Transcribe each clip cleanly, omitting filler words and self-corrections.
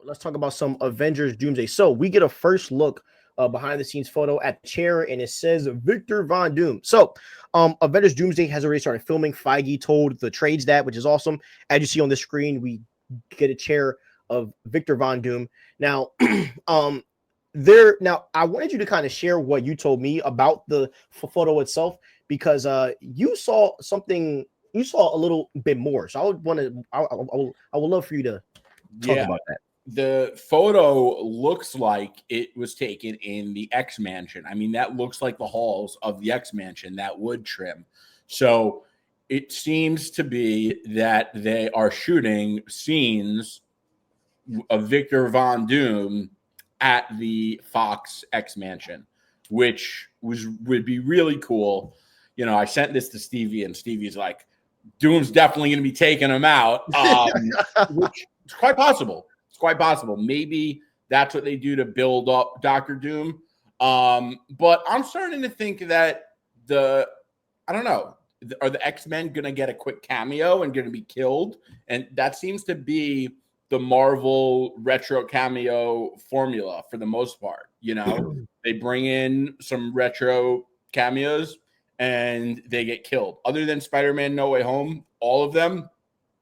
let's talk about some Avengers Doomsday. So we get a first look behind the scenes photo at the chair, and it says Victor Von Doom. So Avengers Doomsday has already started filming. Feige told the trades that, which is awesome. As you see on the screen, we get a chair of Victor Von Doom. Now, now I wanted you to kind of share what you told me about the photo itself, because you saw something, you saw a little bit more. So I would want to, I would love for you to talk about that. The photo looks like it was taken in the X Mansion. I mean, that looks like the halls of the X Mansion, that wood trim. So it seems to be that they are shooting scenes of Victor Von Doom at the Fox X Mansion, which would be really cool. You know, I sent this to Stevie, and Stevie's like, Doom's definitely going to be taking him out, which is quite possible. It's quite possible. Maybe that's what they do to build up Dr. Doom. But I'm starting to think that I don't know, are the X-Men going to get a quick cameo and going to be killed? And that seems to be the Marvel retro cameo formula for the most part. You know, they bring in some retro cameos and they get killed. Other than Spider-Man No Way Home, all of them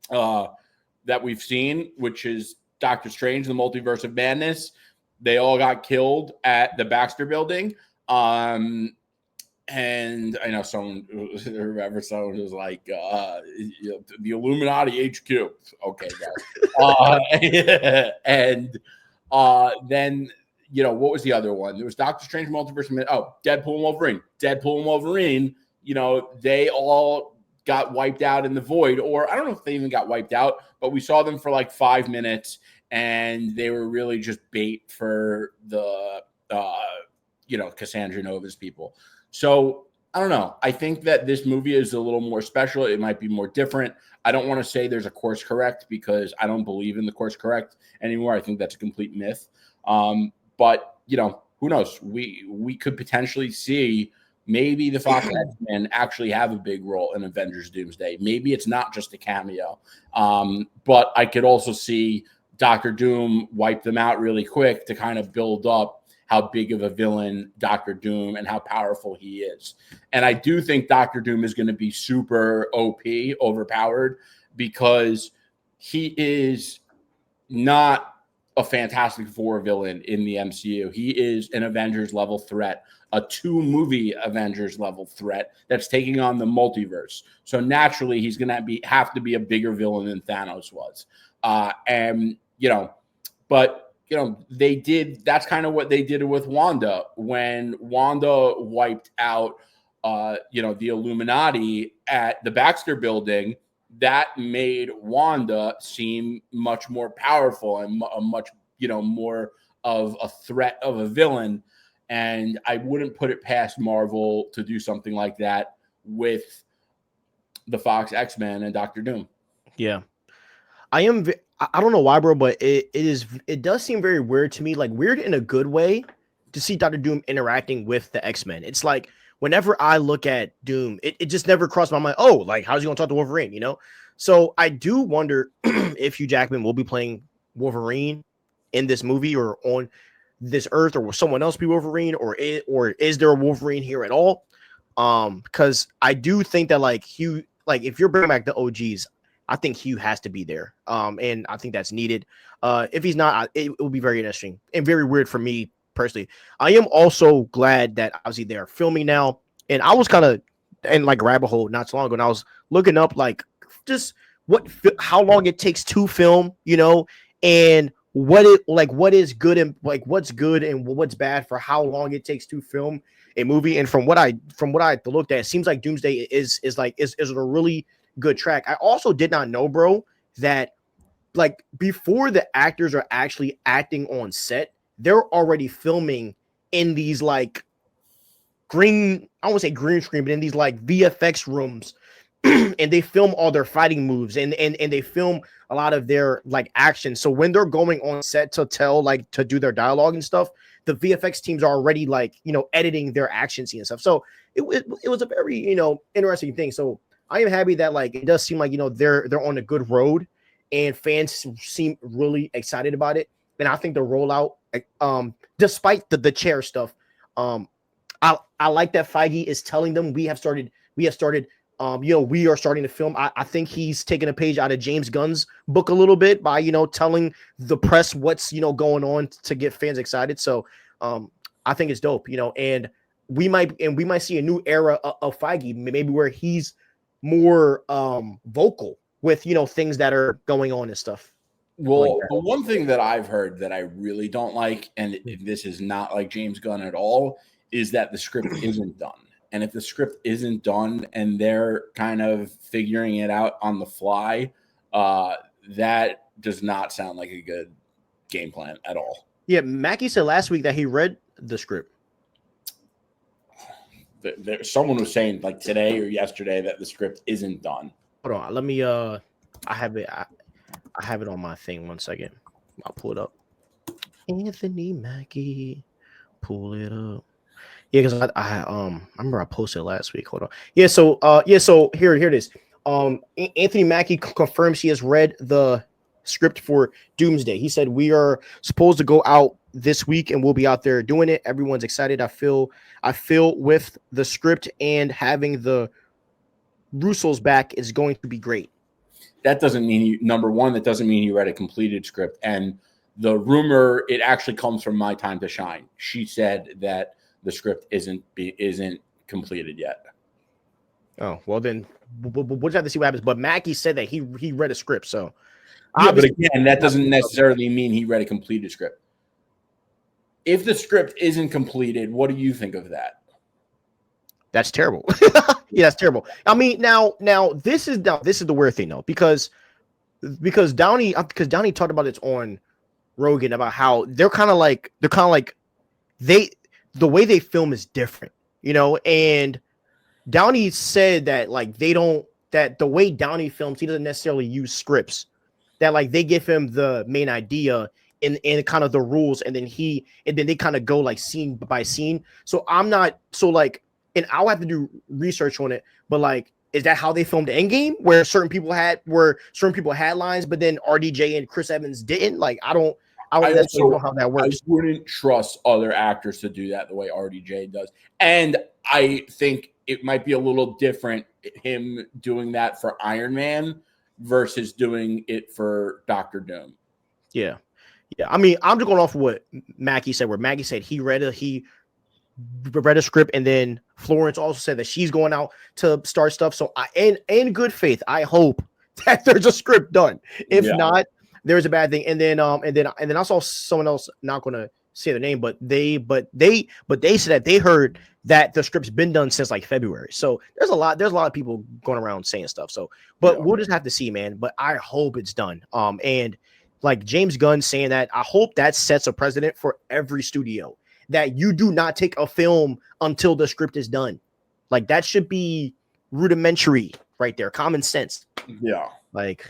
that we've seen, which is Doctor Strange, the Multiverse of Madness, they all got killed at the Baxter Building. And I know someone was like, the Illuminati HQ. Okay, guys. And then, you know, what was the other one? There was Doctor Strange, Multiverse of Madness. Oh, Deadpool and Wolverine. Deadpool and Wolverine, you know, they all got wiped out in the void, or I don't know if they even got wiped out, but we saw them for like 5 minutes, and they were really just bait for the, Cassandra Nova's people. So I don't know. I think that this movie is a little more special. It might be more different. I don't want to say there's a course correct, because I don't believe in the course correct anymore. I think that's a complete myth. But, you know, who knows? We could potentially see maybe the Fox X-Men actually have a big role in Avengers Doomsday. Maybe it's not just a cameo. But I could also see Dr. Doom wipe them out really quick to kind of build up how big of a villain Dr. Doom and how powerful he is. And I do think Dr. Doom is going to be super OP, overpowered, because he is not a Fantastic Four villain in the MCU. He is an Avengers level threat, a 2-movie Avengers level threat that's taking on the multiverse. So naturally, he's going to have to be a bigger villain than Thanos was. That's kind of what they did with Wanda. When Wanda wiped out, the Illuminati at the Baxter Building, that made Wanda seem much more powerful and a much, more of a threat of a villain. And I wouldn't put it past Marvel to do something like that with the Fox X-Men and Dr. Doom. Yeah. I don't know why, bro, but it does seem very weird to me, like weird in a good way, to see Dr. Doom interacting with the X-Men. It's like whenever I look at Doom, it just never crossed my mind, oh, like how's he gonna talk to Wolverine, you know? So I do wonder if Hugh Jackman will be playing Wolverine in this movie, or on this earth, or will someone else be Wolverine, or is there a Wolverine here at all? Because I do think that like Hugh, like if you're bringing back the OGs, I think Hugh has to be there. And I think that's needed. If he's not, it will be very interesting and very weird for me personally. I am also glad that obviously they're filming now. And I was kind of in like rabbit hole not so long ago, and I was looking up like just how long it takes to film, and what is good and like what's good and what's bad for how long it takes to film a movie. And from what I looked at, it seems like Doomsday is a really good track. I also did not know, bro, that like before the actors are actually acting on set, they're already filming in these like I won't say green screen, but in these like VFX rooms. And they film all their fighting moves and they film a lot of their like action. So when they're going on set to do their dialogue and stuff, the VFX teams are already like, editing their action scene and stuff. So it was a very, interesting thing. So I am happy that like it does seem like they're on a good road, and fans seem really excited about it. and I think the rollout, despite the chair stuff, I like that Feige is telling them we have started, we are starting to film. I think he's taking a page out of James Gunn's book a little bit by, telling the press what's, going on to get fans excited. So I think it's dope, and we might see a new era of Feige, maybe where he's more vocal with, things that are going on and stuff. Well, the one thing that I've heard that I really don't like, and this is not like James Gunn at all, is that the script isn't done. And if the script isn't done and they're kind of figuring it out on the fly, that does not sound like a good game plan at all. Yeah, Mackie said last week that he read the script. Someone was saying like today or yesterday that the script isn't done. Hold on, let me. I have it. I have it on my thing. 1 second. I'll pull it up. Anthony Mackie, pull it up. Yeah, because I remember I posted last week. Hold on. Yeah, so here it is. Anthony Mackie confirms he has read the script for Doomsday. He said we are supposed to go out this week and we'll be out there doing it. Everyone's excited. I feel with the script and having the Russos back is going to be great. That doesn't mean number one, that doesn't mean you read a completed script. And the rumor, it actually comes from My Time to Shine. She said that the script isn't completed yet. Oh, well then we'll just have to see what happens. But Mackie said that he read a script. So yeah, but again, that doesn't necessarily mean he read a completed script. If the script isn't completed, what do you think of that? That's terrible. Yeah, that's terrible. I mean, now this is the weird thing though, because Downey talked about it on Rogan about how they're kind of like the way they film is different, and Downey said that like that the way Downey films, he doesn't necessarily use scripts, that like they give him the main idea and kind of the rules, and then they kind of go like scene by scene. So and I'll have to do research on it, but like, is that how they filmed Endgame, where certain people had lines, but then RDJ and Chris Evans didn't? Like, I don't necessarily know how that works. I wouldn't trust other actors to do that the way RDJ does. And I think it might be a little different, him doing that for Iron Man versus doing it for Dr. Doom. Yeah. I mean, I'm just going off what Mackie said, where Mackie said he read a script, and then Florence also said that she's going out to start stuff. So in good faith, I hope that there's a script done. If not, there's a bad thing. And then I saw someone else, not going to say the name, but they said that they heard that the script's been done since like February. So there's a lot of people going around saying stuff. So, but we'll just have to see, man. But I hope it's done. And like James Gunn saying that, I hope that sets a precedent for every studio, that you do not take a film until the script is done. Like that should be rudimentary right there. Common sense. Yeah. Like